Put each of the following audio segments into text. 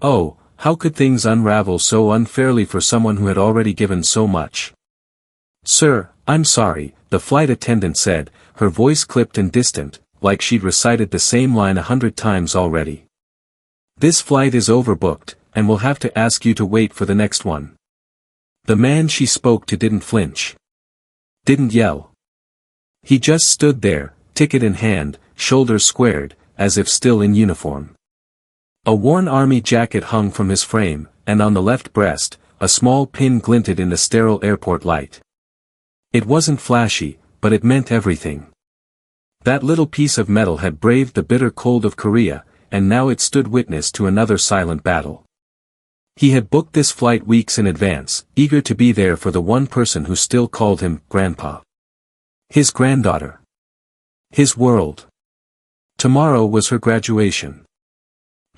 Oh, how could things unravel so unfairly for someone who had already given so much? Sir, I'm sorry, the flight attendant said, her voice clipped and distant, like she'd recited the same line 100 times already. This flight is overbooked, and we'll have to ask you to wait for the next one. The man she spoke to didn't flinch. Didn't yell. He just stood there, ticket in hand, shoulders squared, as if still in uniform. A worn army jacket hung from his frame, and on the left breast, a small pin glinted in the sterile airport light. It wasn't flashy, but it meant everything. That little piece of metal had braved the bitter cold of Korea, and now it stood witness to another silent battle. He had booked this flight weeks in advance, eager to be there for the one person who still called him Grandpa. His granddaughter. His world. Tomorrow was her graduation.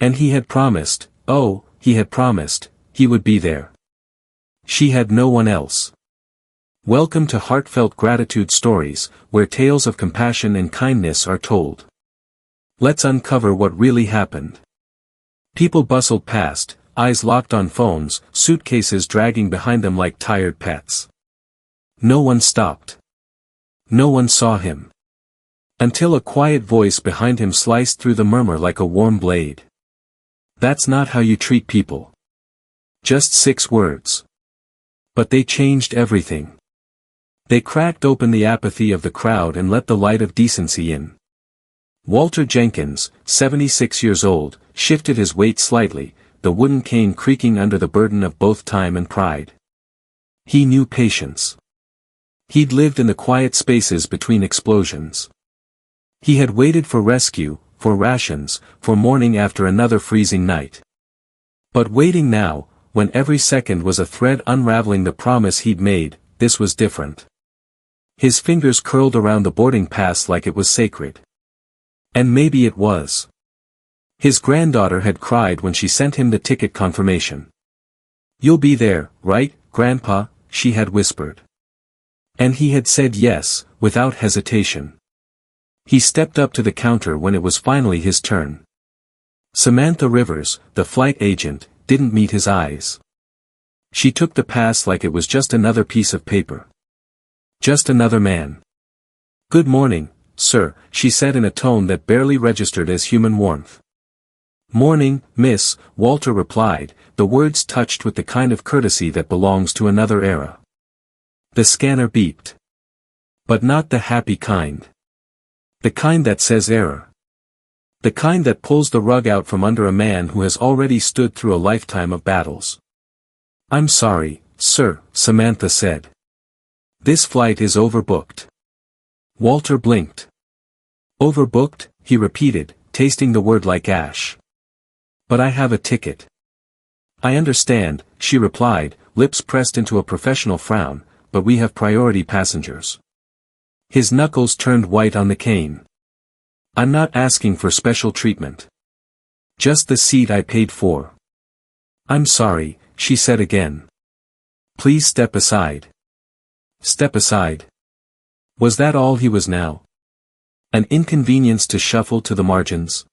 And he had promised, oh, he had promised, he would be there. She had no one else. Welcome to Heartfelt Gratitude Stories, where tales of compassion and kindness are told. Let's uncover what really happened. People bustled past, eyes locked on phones, suitcases dragging behind them like tired pets. No one stopped. No one saw him. Until a quiet voice behind him sliced through the murmur like a warm blade. That's not how you treat people. Just 6 words. But they changed everything. They cracked open the apathy of the crowd and let the light of decency in. Walter Jenkins, 76 years old, shifted his weight slightly, the wooden cane creaking under the burden of both time and pride. He knew patience. He'd lived in the quiet spaces between explosions. He had waited for rescue, for rations, for morning after another freezing night. But waiting now, when every second was a thread unraveling the promise he'd made, this was different. His fingers curled around the boarding pass like it was sacred. And maybe it was. His granddaughter had cried when she sent him the ticket confirmation. "You'll be there, right, Grandpa?" she had whispered. And he had said yes, without hesitation. He stepped up to the counter when it was finally his turn. Samantha Rivers, the flight agent, didn't meet his eyes. She took the pass like it was just another piece of paper. Just another man. "Good morning, sir," she said in a tone that barely registered as human warmth. "Morning, miss," Walter replied, the words touched with the kind of courtesy that belongs to another era. The scanner beeped. But not the happy kind. The kind that says error. The kind that pulls the rug out from under a man who has already stood through a lifetime of battles. "I'm sorry, sir," Samantha said. "This flight is overbooked." Walter blinked. "Overbooked," he repeated, tasting the word like ash. "But I have a ticket." "I understand," she replied, lips pressed into a professional frown, "but we have priority passengers." His knuckles turned white on the cane. "I'm not asking for special treatment. Just the seat I paid for." "I'm sorry," she said again. "Please step aside." Step aside. Was that all he was now? An inconvenience to shuffle to the margins?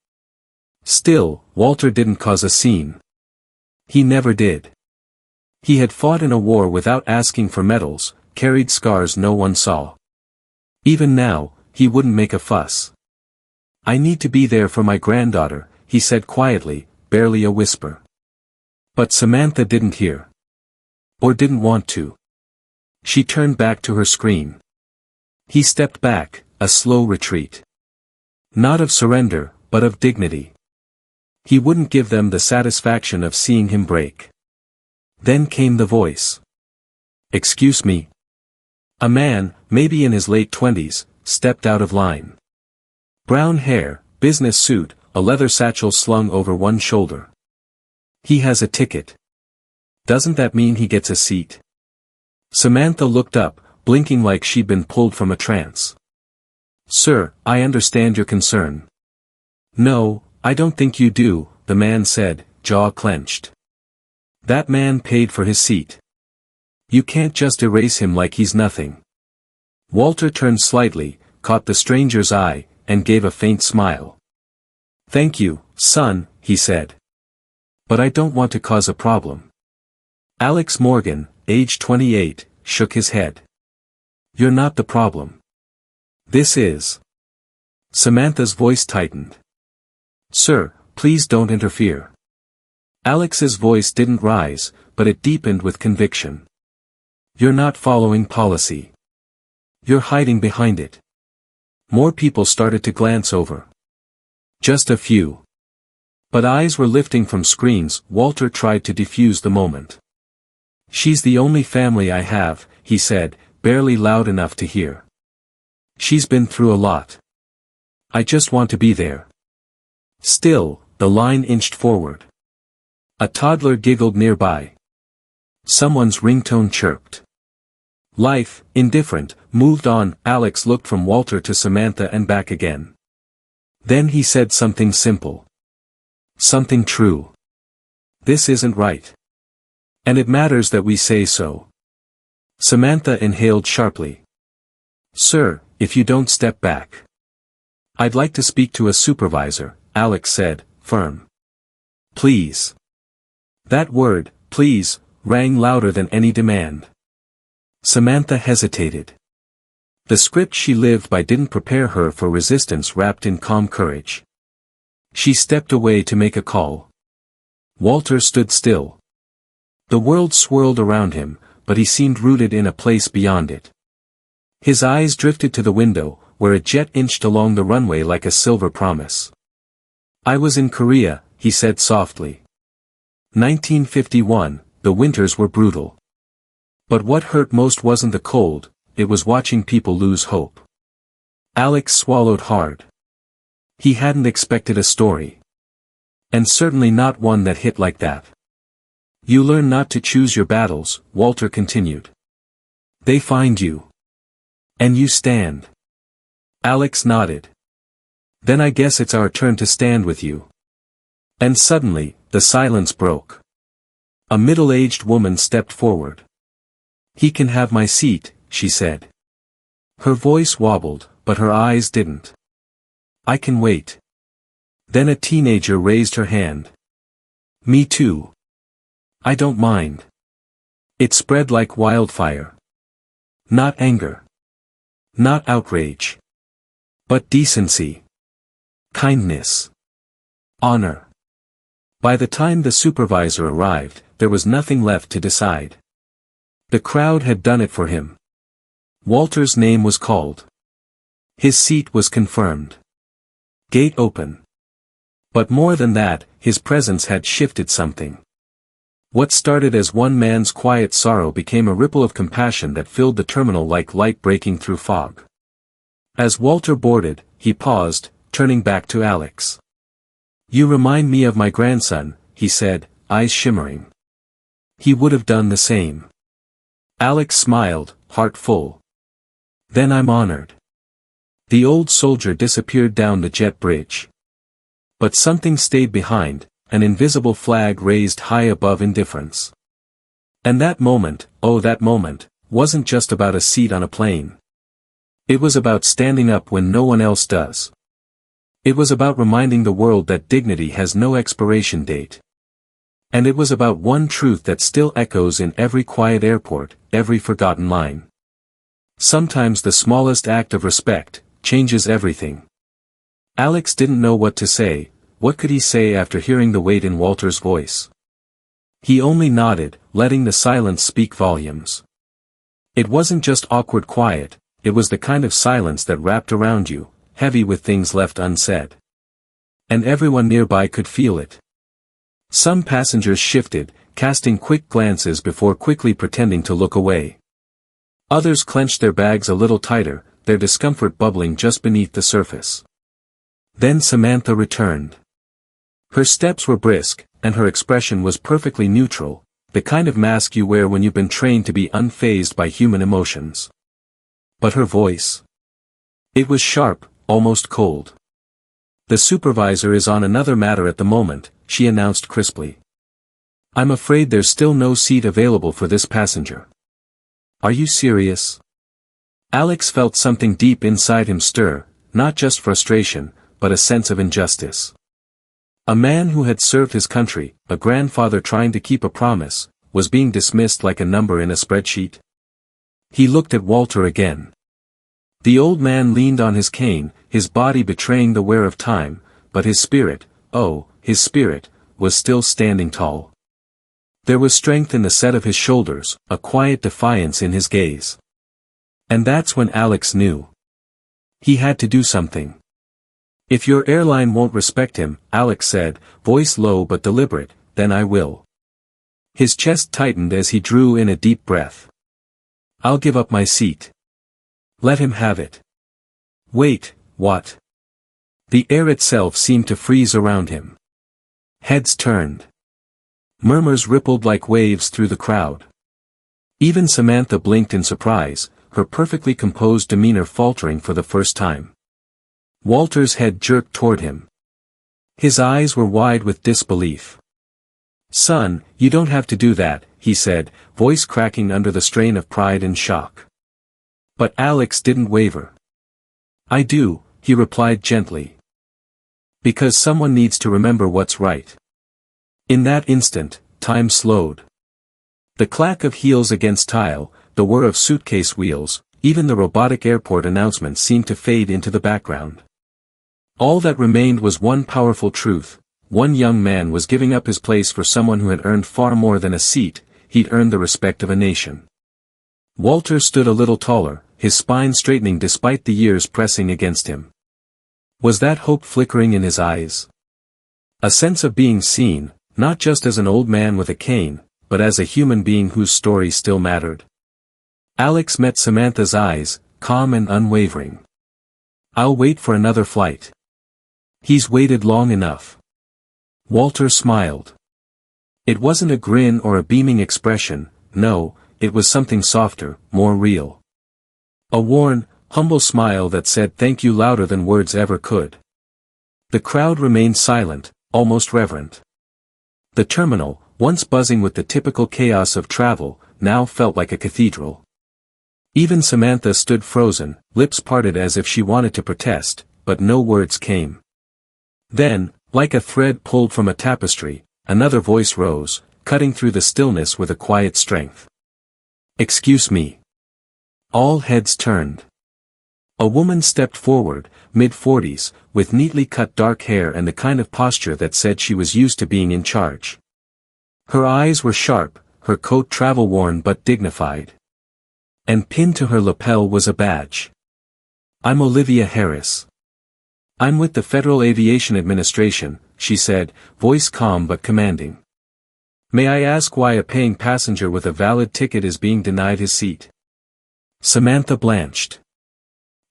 Still, Walter didn't cause a scene. He never did. He had fought in a war without asking for medals, carried scars no one saw. Even now, he wouldn't make a fuss. "I need to be there for my granddaughter," he said quietly, barely a whisper. But Samantha didn't hear. Or didn't want to. She turned back to her screen. He stepped back, a slow retreat. Not of surrender, but of dignity. He wouldn't give them the satisfaction of seeing him break. Then came the voice. "Excuse me." A man, maybe in his late 20s, stepped out of line. Brown hair, business suit, a leather satchel slung over one shoulder. "He has a ticket. Doesn't that mean he gets a seat?" Samantha looked up, blinking like she'd been pulled from a trance. "Sir, I understand your concern." "No, I don't think you do," the man said, jaw clenched. "That man paid for his seat. You can't just erase him like he's nothing." Walter turned slightly, caught the stranger's eye, and gave a faint smile. "Thank you, son," he said. But I don't want to cause a problem. Alex Morgan, age 28, shook his head. You're not the problem. This is. Samantha's voice tightened. Sir, please don't interfere. Alex's voice didn't rise, but it deepened with conviction. You're not following policy. You're hiding behind it. More people started to glance over. Just a few. But eyes were lifting from screens. Walter tried to defuse the moment. She's the only family I have, he said, barely loud enough to hear. She's been through a lot. I just want to be there. Still, the line inched forward. A toddler giggled nearby. Someone's ringtone chirped. Life, indifferent, moved on. Alex looked from Walter to Samantha and back again. Then he said something simple. Something true. This isn't right. And it matters that we say so. Samantha inhaled sharply. Sir, if you don't step back. I'd like to speak to a supervisor, Alex said, firm. Please. That word, please, rang louder than any demand. Samantha hesitated. The script she lived by didn't prepare her for resistance wrapped in calm courage. She stepped away to make a call. Walter stood still. The world swirled around him, but he seemed rooted in a place beyond it. His eyes drifted to the window, where a jet inched along the runway like a silver promise. I was in Korea, he said softly. 1951, the winters were brutal. But what hurt most wasn't the cold, it was watching people lose hope. Alex swallowed hard. He hadn't expected a story. And certainly not one that hit like that. You learn not to choose your battles, Walter continued. They find you. And you stand. Alex nodded. Then I guess it's our turn to stand with you. And suddenly, the silence broke. A middle-aged woman stepped forward. He can have my seat, she said. Her voice wobbled, but her eyes didn't. I can wait. Then a teenager raised her hand. Me too. I don't mind. It spread like wildfire. Not anger. Not outrage. But decency. Kindness. Honor. By the time the supervisor arrived, there was nothing left to decide. The crowd had done it for him. Walter's name was called. His seat was confirmed. Gate open. But more than that, his presence had shifted something. What started as one man's quiet sorrow became a ripple of compassion that filled the terminal like light breaking through fog. As Walter boarded, he paused, turning back to Alex. You remind me of my grandson, he said, eyes shimmering. He would have done the same. Alex smiled, heart full. Then I'm honored. The old soldier disappeared down the jet bridge. But something stayed behind, an invisible flag raised high above indifference. And that moment, oh that moment, wasn't just about a seat on a plane. It was about standing up when no one else does. It was about reminding the world that dignity has no expiration date. And it was about one truth that still echoes in every quiet airport, every forgotten line. Sometimes the smallest act of respect changes everything. Alex didn't know what to say. What could he say after hearing the weight in Walter's voice? He only nodded, letting the silence speak volumes. It wasn't just awkward quiet, it was the kind of silence that wrapped around you, heavy with things left unsaid. And everyone nearby could feel it. Some passengers shifted, casting quick glances before quickly pretending to look away. Others clenched their bags a little tighter, their discomfort bubbling just beneath the surface. Then Samantha returned. Her steps were brisk, and her expression was perfectly neutral, the kind of mask you wear when you've been trained to be unfazed by human emotions. But her voice? It was sharp, almost cold. The supervisor is on another matter at the moment, she announced crisply. I'm afraid there's still no seat available for this passenger. Are you serious? Alex felt something deep inside him stir, not just frustration, but a sense of injustice. A man who had served his country, a grandfather trying to keep a promise, was being dismissed like a number in a spreadsheet. He looked at Walter again. The old man leaned on his cane, his body betraying the wear of time, but his spirit, oh, his spirit, was still standing tall. There was strength in the set of his shoulders, a quiet defiance in his gaze. And that's when Alex knew. He had to do something. If your airline won't respect him, Alex said, voice low but deliberate, then I will. His chest tightened as he drew in a deep breath. I'll give up my seat. Let him have it. Wait, what? The air itself seemed to freeze around him. Heads turned. Murmurs rippled like waves through the crowd. Even Samantha blinked in surprise, her perfectly composed demeanor faltering for the first time. Walter's head jerked toward him. His eyes were wide with disbelief. Son, you don't have to do that, he said, voice cracking under the strain of pride and shock. But Alex didn't waver. I do, he replied gently. Because someone needs to remember what's right. In that instant, time slowed. The clack of heels against tile, the whir of suitcase wheels, even the robotic airport announcement seemed to fade into the background. All that remained was one powerful truth. One young man was giving up his place for someone who had earned far more than a seat. He'd earned the respect of a nation. Walter stood a little taller, his spine straightening despite the years pressing against him. Was that hope flickering in his eyes? A sense of being seen, not just as an old man with a cane, but as a human being whose story still mattered. Alex met Samantha's eyes, calm and unwavering. I'll wait for another flight. He's waited long enough. Walter smiled. It wasn't a grin or a beaming expression, no, it was something softer, more real. A worn, humble smile that said thank you louder than words ever could. The crowd remained silent, almost reverent. The terminal, once buzzing with the typical chaos of travel, now felt like a cathedral. Even Samantha stood frozen, lips parted as if she wanted to protest, but no words came. Then, like a thread pulled from a tapestry, another voice rose, cutting through the stillness with a quiet strength. Excuse me. All heads turned. A woman stepped forward, mid-40s, with neatly cut dark hair and the kind of posture that said she was used to being in charge. Her eyes were sharp, her coat travel-worn but dignified. And pinned to her lapel was a badge. I'm Olivia Harris. I'm with the Federal Aviation Administration, she said, voice calm but commanding. May I ask why a paying passenger with a valid ticket is being denied his seat? Samantha blanched.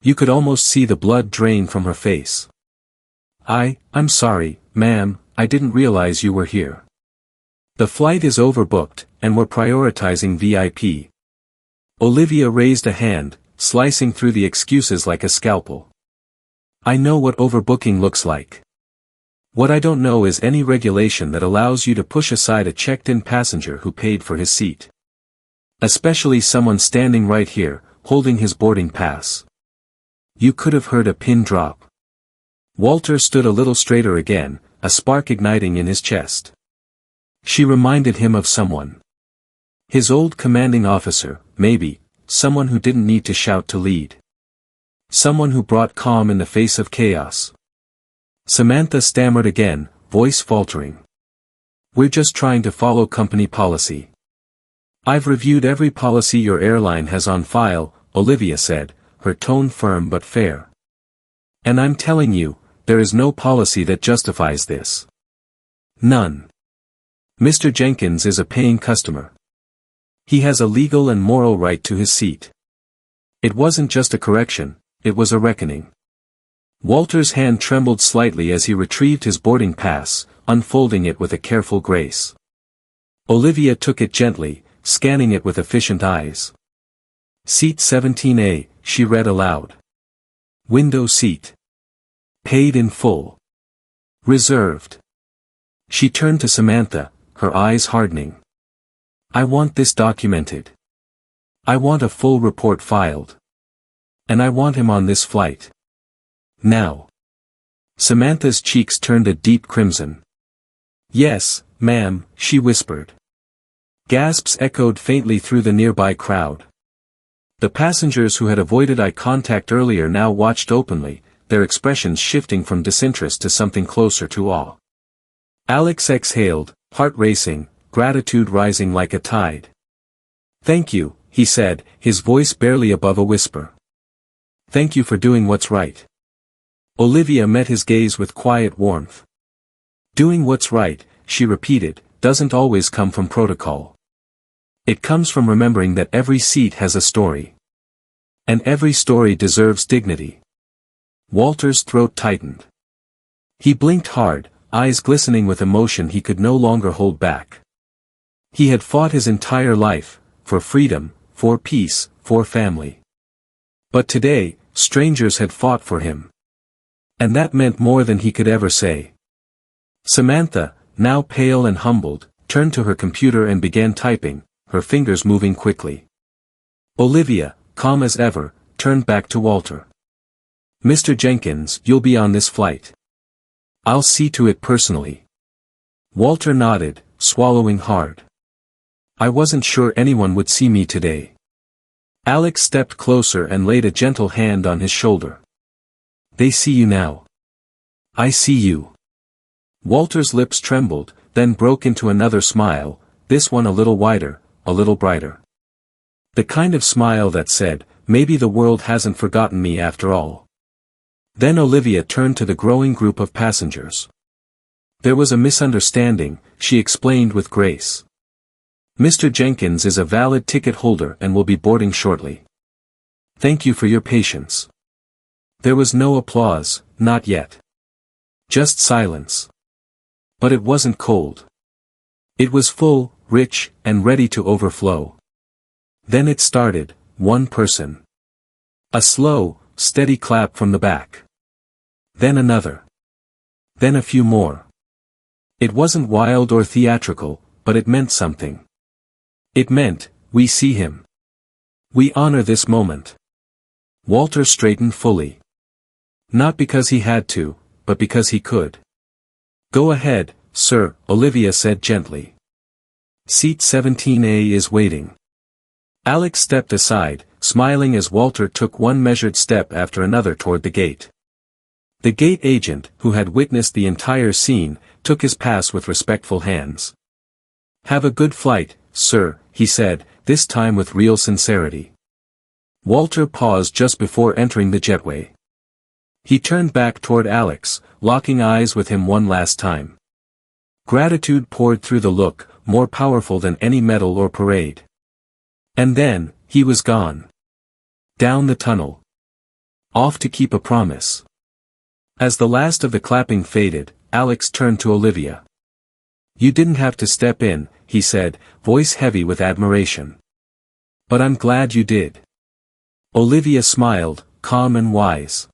You could almost see the blood drain from her face. I'm sorry, ma'am, I didn't realize you were here. The flight is overbooked, and we're prioritizing VIP. Olivia raised a hand, slicing through the excuses like a scalpel. I know what overbooking looks like. What I don't know is any regulation that allows you to push aside a checked-in passenger who paid for his seat. Especially someone standing right here, holding his boarding pass. You could have heard a pin drop. Walter stood a little straighter again, a spark igniting in his chest. She reminded him of someone. His old commanding officer, maybe, someone who didn't need to shout to lead. Someone who brought calm in the face of chaos. Samantha stammered again, voice faltering. We're just trying to follow company policy. I've reviewed every policy your airline has on file, Olivia said, her tone firm but fair. And I'm telling you, there is no policy that justifies this. None. Mr. Jenkins is a paying customer. He has a legal and moral right to his seat. It wasn't just a correction, it was a reckoning. Walter's hand trembled slightly as he retrieved his boarding pass, unfolding it with a careful grace. Olivia took it gently, scanning it with efficient eyes. Seat 17A, she read aloud. Window seat. Paid in full. Reserved. She turned to Samantha, her eyes hardening. I want this documented. I want a full report filed. And I want him on this flight. Now. Samantha's cheeks turned a deep crimson. Yes, ma'am, she whispered. Gasps echoed faintly through the nearby crowd. The passengers who had avoided eye contact earlier now watched openly, their expressions shifting from disinterest to something closer to awe. Alex exhaled, heart racing, gratitude rising like a tide. "Thank you," he said, his voice barely above a whisper. "Thank you for doing what's right." Olivia met his gaze with quiet warmth. "Doing what's right," she repeated, "doesn't always come from protocol. It comes from remembering that every seat has a story. And every story deserves dignity." Walter's throat tightened. He blinked hard, eyes glistening with emotion he could no longer hold back. He had fought his entire life, for freedom, for peace, for family. But today, strangers had fought for him. And that meant more than he could ever say. Samantha, now pale and humbled, turned to her computer and began typing, her fingers moving quickly. Olivia, calm as ever, turned back to Walter. "Mr. Jenkins, you'll be on this flight. I'll see to it personally." Walter nodded, swallowing hard. "I wasn't sure anyone would see me today." Alex stepped closer and laid a gentle hand on his shoulder. "They see you now. I see you." Walter's lips trembled, then broke into another smile, this one a little wider, a little brighter. The kind of smile that said, "Maybe the world hasn't forgotten me after all." Then Olivia turned to the growing group of passengers. "There was a misunderstanding," she explained with grace. "Mr. Jenkins is a valid ticket holder and will be boarding shortly. Thank you for your patience." There was no applause, not yet. Just silence. But it wasn't cold. It was full, rich, and ready to overflow. Then it started, one person. A slow, steady clap from the back. Then another. Then a few more. It wasn't wild or theatrical, but it meant something. It meant, we see him. We honor this moment. Walter straightened fully. Not because he had to, but because he could. "Go ahead, sir," Olivia said gently. "Seat 17A is waiting." Alex stepped aside, smiling as Walter took one measured step after another toward the gate. The gate agent, who had witnessed the entire scene, took his pass with respectful hands. "Have a good flight, sir," he said, this time with real sincerity. Walter paused just before entering the jetway. He turned back toward Alex, locking eyes with him one last time. Gratitude poured through the look, more powerful than any medal or parade. And then, he was gone. Down the tunnel. Off to keep a promise. As the last of the clapping faded, Alex turned to Olivia. "You didn't have to step in," he said, voice heavy with admiration. "But I'm glad you did." Olivia smiled, calm and wise.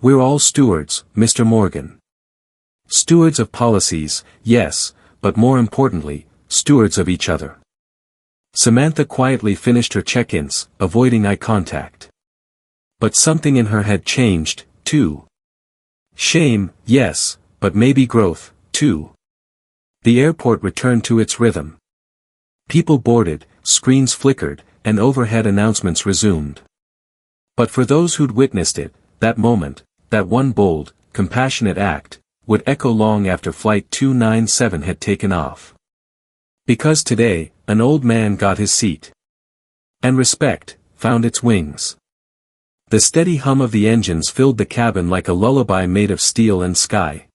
"We're all stewards, Mr. Morgan. Stewards of policies, yes, but more importantly, stewards of each other." Samantha quietly finished her check-ins, avoiding eye contact. But something in her had changed, too. Shame, yes, but maybe growth, too. The airport returned to its rhythm. People boarded, screens flickered, and overhead announcements resumed. But for those who'd witnessed it, that moment, that one bold, compassionate act, would echo long after Flight 297 had taken off. Because today, an old man got his seat. And respect found its wings. The steady hum of the engines filled the cabin like a lullaby made of steel and sky.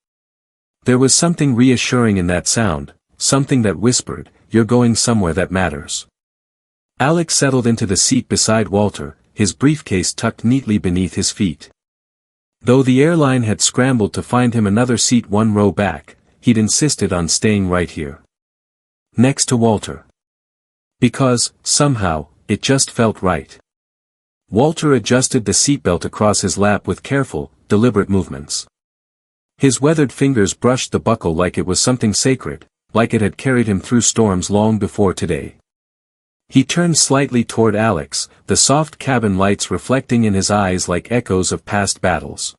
There was something reassuring in that sound, something that whispered, "You're going somewhere that matters." Alex settled into the seat beside Walter, his briefcase tucked neatly beneath his feet. Though the airline had scrambled to find him another seat one row back, he'd insisted on staying right here. Next to Walter. Because, somehow, it just felt right. Walter adjusted the seatbelt across his lap with careful, deliberate movements. His weathered fingers brushed the buckle like it was something sacred, like it had carried him through storms long before today. He turned slightly toward Alex, the soft cabin lights reflecting in his eyes like echoes of past battles.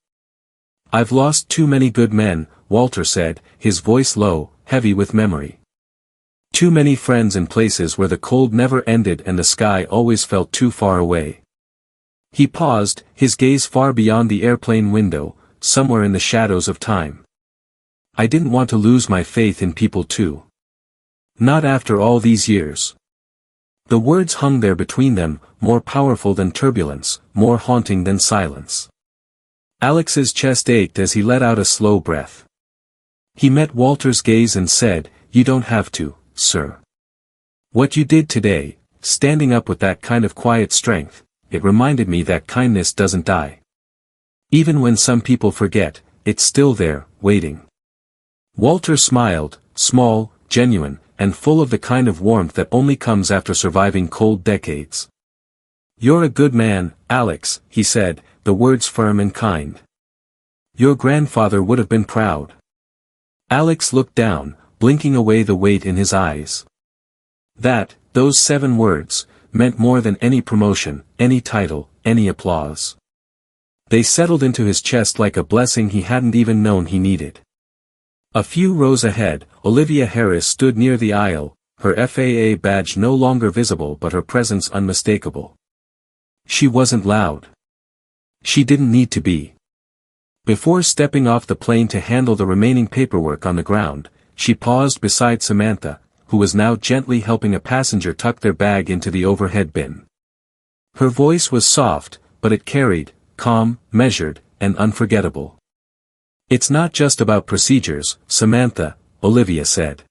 "I've lost too many good men," Walter said, his voice low, heavy with memory. Too many friends in places where the cold never ended and the sky always felt too far away. He paused, his gaze far beyond the airplane window, somewhere in the shadows of time. I didn't want to lose my faith in people too. Not after all these years. The words hung there between them, more powerful than turbulence, more haunting than silence. Alex's chest ached as he let out a slow breath. He met Walter's gaze and said, "You don't have to, sir. What you did today, standing up with that kind of quiet strength, it reminded me that kindness doesn't die. Even when some people forget, it's still there, waiting." Walter smiled, small, genuine, and full of the kind of warmth that only comes after surviving cold decades. "You're a good man, Alex," he said, the words firm and kind. "Your grandfather would have been proud." Alex looked down, blinking away the weight in his eyes. Those 7 words, meant more than any promotion, any title, any applause. They settled into his chest like a blessing he hadn't even known he needed. A few rows ahead, Olivia Harris stood near the aisle, her FAA badge no longer visible but her presence unmistakable. She wasn't loud. She didn't need to be. Before stepping off the plane to handle the remaining paperwork on the ground, she paused beside Samantha, who was now gently helping a passenger tuck their bag into the overhead bin. Her voice was soft, but it carried, calm, measured, and unforgettable. "It's not just about procedures, Samantha," Olivia said.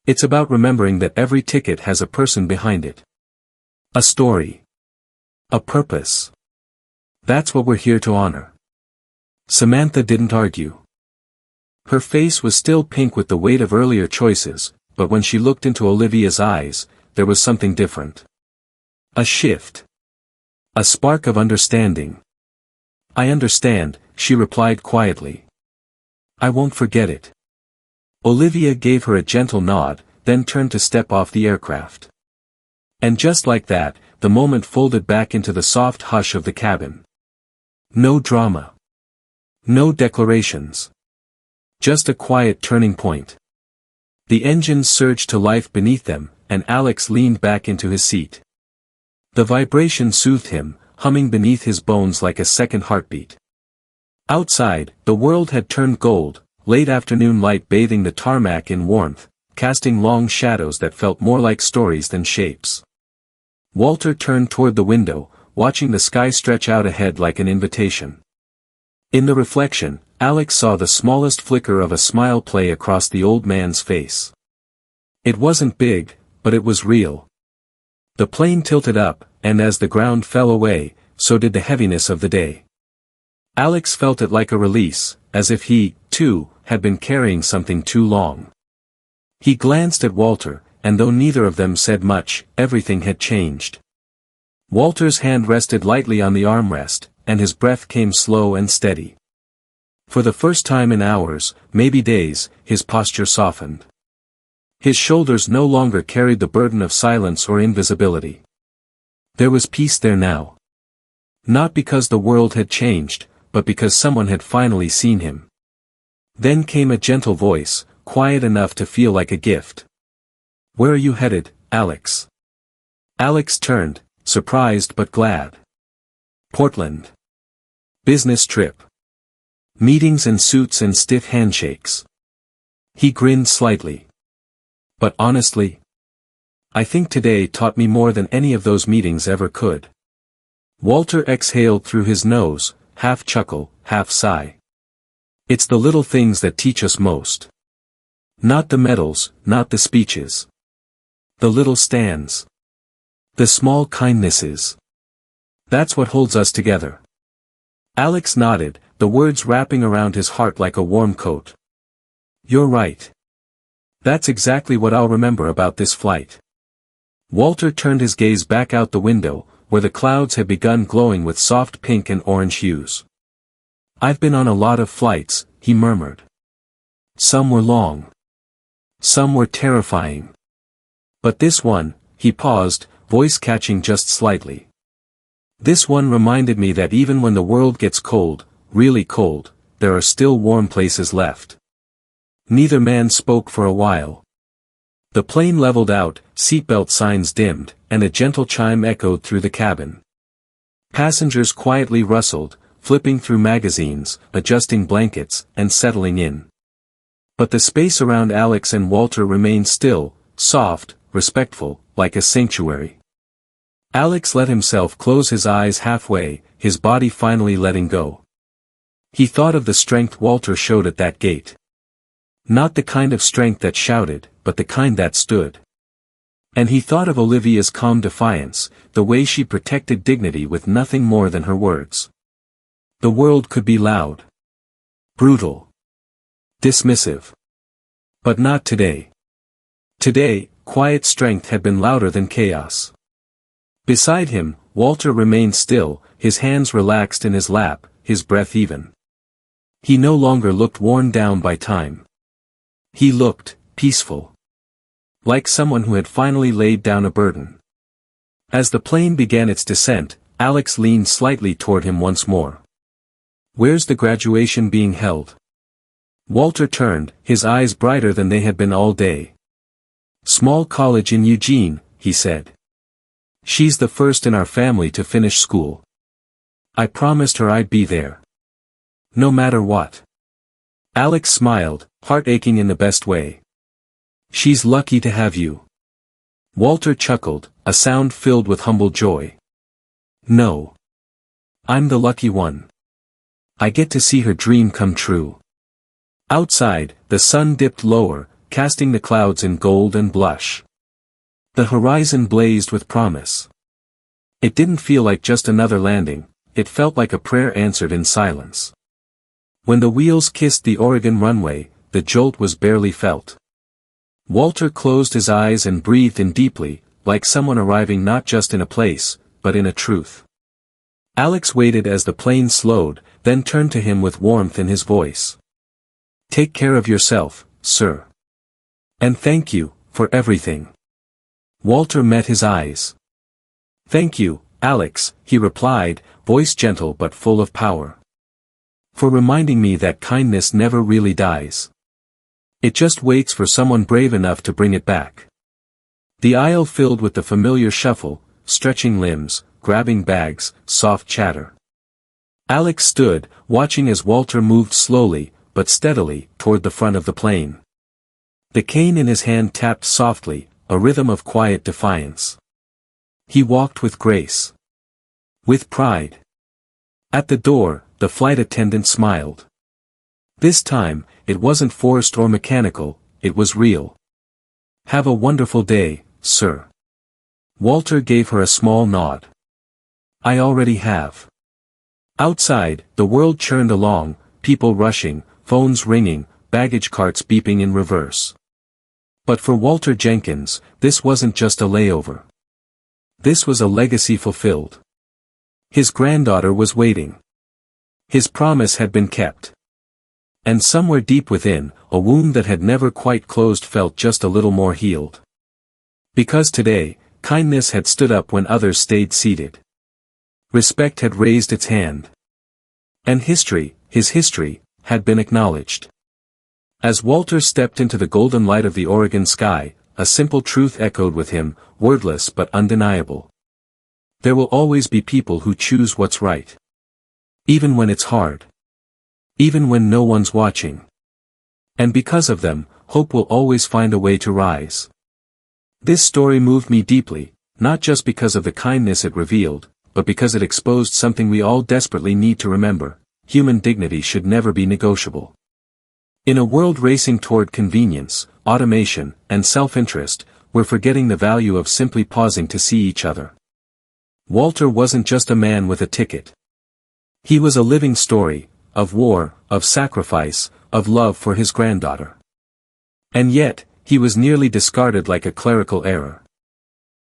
"It's about remembering that every ticket has a person behind it. A story. A purpose. That's what we're here to honor." Samantha didn't argue. Her face was still pink with the weight of earlier choices, but when she looked into Olivia's eyes, there was something different. A shift. A spark of understanding. "I understand," she replied quietly. "I won't forget it." Olivia gave her a gentle nod, then turned to step off the aircraft. And just like that, the moment folded back into the soft hush of the cabin. No drama. No declarations. Just a quiet turning point. The engines surged to life beneath them, and Alex leaned back into his seat. The vibration soothed him, humming beneath his bones like a second heartbeat. Outside, the world had turned gold, late afternoon light bathing the tarmac in warmth, casting long shadows that felt more like stories than shapes. Walter turned toward the window, watching the sky stretch out ahead like an invitation. In the reflection, Alex saw the smallest flicker of a smile play across the old man's face. It wasn't big, but it was real. The plane tilted up, and as the ground fell away, so did the heaviness of the day. Alex felt it like a release, as if he, too, had been carrying something too long. He glanced at Walter, and though neither of them said much, everything had changed. Walter's hand rested lightly on the armrest, and his breath came slow and steady. For the first time in hours, maybe days, his posture softened. His shoulders no longer carried the burden of silence or invisibility. There was peace there now. Not because the world had changed, but because someone had finally seen him. Then came a gentle voice, quiet enough to feel like a gift. "Where are you headed, Alex?" Alex turned, surprised but glad. "Portland. Business trip. Meetings and suits and stiff handshakes." He grinned slightly. "But honestly, I think today taught me more than any of those meetings ever could." Walter exhaled through his nose, half chuckle, half sigh. "It's the little things that teach us most. Not the medals, not the speeches. The little stands. The small kindnesses. That's what holds us together." Alex nodded, the words wrapping around his heart like a warm coat. "You're right. That's exactly what I'll remember about this flight." Walter turned his gaze back out the window, where the clouds had begun glowing with soft pink and orange hues. "I've been on a lot of flights," he murmured. "Some were long. Some were terrifying. But this one," he paused, voice catching just slightly. "This one reminded me that even when the world gets cold, really cold, there are still warm places left." Neither man spoke for a while. The plane leveled out, seatbelt signs dimmed, and a gentle chime echoed through the cabin. Passengers quietly rustled, flipping through magazines, adjusting blankets, and settling in. But the space around Alex and Walter remained still, soft, respectful, like a sanctuary. Alex let himself close his eyes halfway, his body finally letting go. He thought of the strength Walter showed at that gate. Not the kind of strength that shouted, but the kind that stood. And he thought of Olivia's calm defiance, the way she protected dignity with nothing more than her words. The world could be loud, brutal, dismissive. But not today. Today, quiet strength had been louder than chaos. Beside him, Walter remained still, his hands relaxed in his lap, his breath even. He no longer looked worn down by time. He looked peaceful. Like someone who had finally laid down a burden. As the plane began its descent, Alex leaned slightly toward him once more. "Where's the graduation being held?" Walter turned, his eyes brighter than they had been all day. "Small college in Eugene," he said. "She's the first in our family to finish school. I promised her I'd be there. No matter what." Alex smiled, heart aching in the best way. "She's lucky to have you." Walter chuckled, a sound filled with humble joy. "No. I'm the lucky one. I get to see her dream come true." Outside, the sun dipped lower, casting the clouds in gold and blush. The horizon blazed with promise. It didn't feel like just another landing, it felt like a prayer answered in silence. When the wheels kissed the Oregon runway, the jolt was barely felt. Walter closed his eyes and breathed in deeply, like someone arriving not just in a place, but in a truth. Alex waited as the plane slowed, then turned to him with warmth in his voice. "Take care of yourself, sir. And thank you, for everything." Walter met his eyes. "Thank you, Alex," he replied, voice gentle but full of power. "For reminding me that kindness never really dies. It just waits for someone brave enough to bring it back." The aisle filled with the familiar shuffle, stretching limbs, grabbing bags, soft chatter. Alex stood, watching as Walter moved slowly, but steadily, toward the front of the plane. The cane in his hand tapped softly, a rhythm of quiet defiance. He walked with grace. With pride. At the door, the flight attendant smiled. This time, it wasn't forced or mechanical, it was real. "Have a wonderful day, sir." Walter gave her a small nod. "I already have." Outside, the world churned along, people rushing, phones ringing, baggage carts beeping in reverse. But for Walter Jenkins, this wasn't just a layover. This was a legacy fulfilled. His granddaughter was waiting. His promise had been kept. And somewhere deep within, a wound that had never quite closed felt just a little more healed. Because today, kindness had stood up when others stayed seated. Respect had raised its hand. And history, his history, had been acknowledged. As Walter stepped into the golden light of the Oregon sky, a simple truth echoed with him, wordless but undeniable. There will always be people who choose what's right. Even when it's hard. Even when no one's watching. And because of them, hope will always find a way to rise. This story moved me deeply, not just because of the kindness it revealed, but because it exposed something we all desperately need to remember: human dignity should never be negotiable. In a world racing toward convenience, automation, and self-interest, we're forgetting the value of simply pausing to see each other. Walter wasn't just a man with a ticket. He was a living story, of war, of sacrifice, of love for his granddaughter. And yet, he was nearly discarded like a clerical error.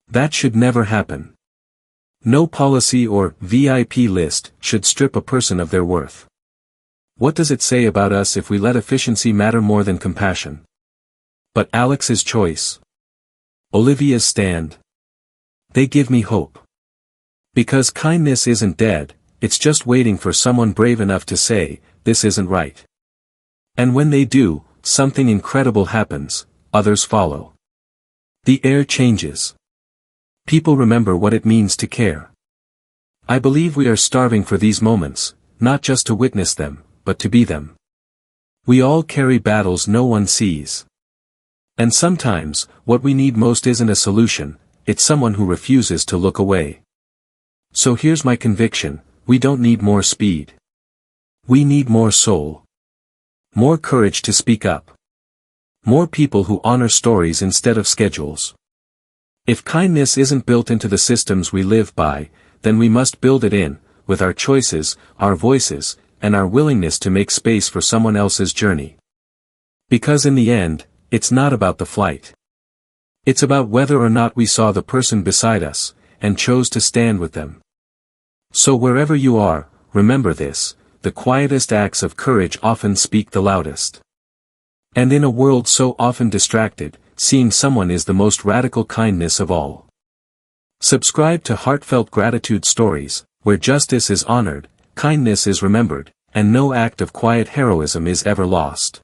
That should never happen. No policy or VIP list should strip a person of their worth. What does it say about us if we let efficiency matter more than compassion? But Alex's choice. Olivia's stand. They give me hope. Because kindness isn't dead, it's just waiting for someone brave enough to say, "This isn't right." And when they do, something incredible happens, others follow. The air changes. People remember what it means to care. I believe we are starving for these moments, not just to witness them, but to be them. We all carry battles no one sees. And sometimes, what we need most isn't a solution, it's someone who refuses to look away. So here's my conviction, we don't need more speed. We need more soul. More courage to speak up. More people who honor stories instead of schedules. If kindness isn't built into the systems we live by, then we must build it in, with our choices, our voices, and our willingness to make space for someone else's journey. Because in the end, it's not about the flight. It's about whether or not we saw the person beside us, and chose to stand with them. So wherever you are, remember this, the quietest acts of courage often speak the loudest. And in a world so often distracted, seeing someone is the most radical kindness of all. Subscribe to Heartfelt Gratitude Stories, where justice is honored, kindness is remembered, and no act of quiet heroism is ever lost.